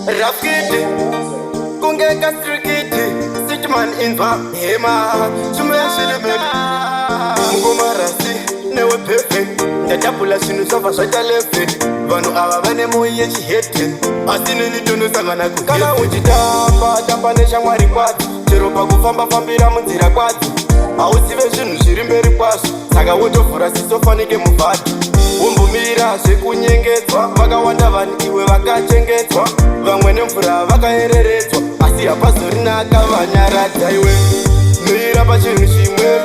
Rafkiti, kungeka strikiti, Sitman inva, hema, chumeshilibeki Mugomarasi, newe perfect Ndachapula shinu sofa shwata lefe Vanu awa vane moye chihete Asini nitunu sangana kuhete Kana uchitamba, tampanesha mwari kwati Cheropa kufamba fambira munzira kwati Ausive shinu shirimberi kwasho Saka wotofura sisofanike mufati Umbumira zvekunyengedzwa vakawanda vanhu iwe vakachengetwa vamwe nemvura vakaereredzwa asi hapazvorinaka vanyaradza iwe mira pachinhu chimwe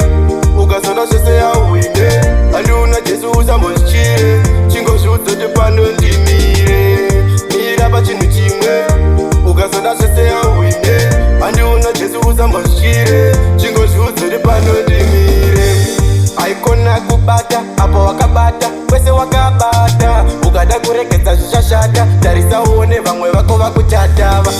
ukazonda zvese yauine handiuna jesu usambozvichire chingozviudzoti pano ndimire mira pachinhu chimwe ukazonda zvese yauine handiuna jesu usambozvichire chingozviudzoti pano ndimire aikona kubata apa wakabata kwese wakabata ukada kuregedza zvichashata tarisa uone vamwe vako vakutatava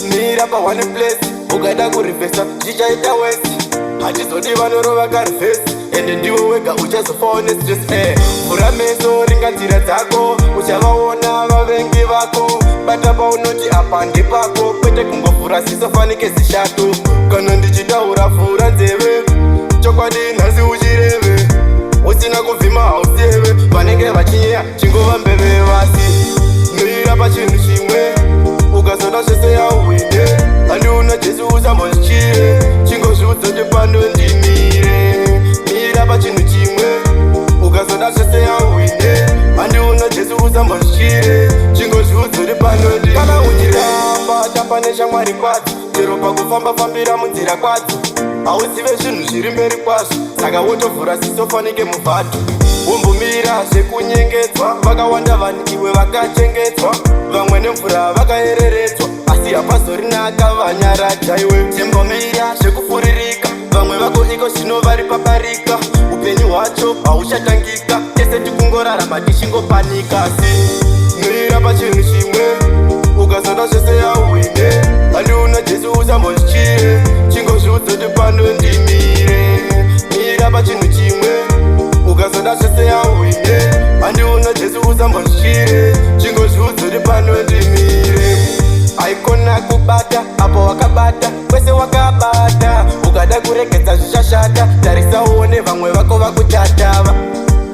mira pa1 place ukada kurivhesa zvichaita wesi hatizodi vanorova karivhesi ende ndiwe wega uchazofawo nestress vhura meso ringa nzira dzako uchavaona vavengi vako bata paunoti apa ndipako kwete kungovhura sisofanike zishato kana ndichitaura vhura nzeve chokwadi nhasi uchireve usina kuvhima hauseve vanenge vachinyeya chingova mbeve vasi mira pachinhu chimwe ukazonda zvese yauine handiuna jesu usambozvichire chingozviudzoti pano ndimire mira pachinhu chimwe ukazonda zvese yauine handiuna jesu usambozvichire chingozviudzoti pano ndimire kana uchitamba tamba neshamwari kwadzo chero pakufamba fambira munzira kwadzo hauzive zvinhu zviri mberi kwazvo saka wotovhura sisofanike muvhato umbumira zvekunyengedzwa vakawanda vanhu iwe vakachengetwa vamwe nemvura vakaereredzwa asi hapazorinaka vanyaradza iwe timbomira zvekufuririka vamwe vako iko zvino vari pabarika upenyu hwacho hauchatangika tese tikungorarama tichingopanika asi mira pachinhu chimwe ukazonda zvese yauine handiuna jesu usambozvichire chingozviudzoti pano ndimire mira pachinhu chimwe ukazonda zvese yauine handiuna jesu usambozvichire chingozviudzoti pano ndimire aikona kubata apa wakabata kwese wakabata ukada kuregedza zvichashata tarisa uone vamwe vako vakutatava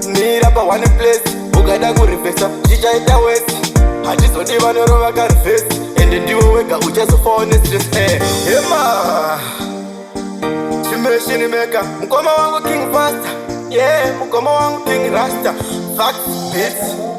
mira pa1 place ukada kurivhesa zvichaita wesi hatizodi vanorova karivhesi ende ndiwe wega uchazofawo nestress hema chimeshinimeka mukoma wangu king faster mukoma wangu king rasta facts beats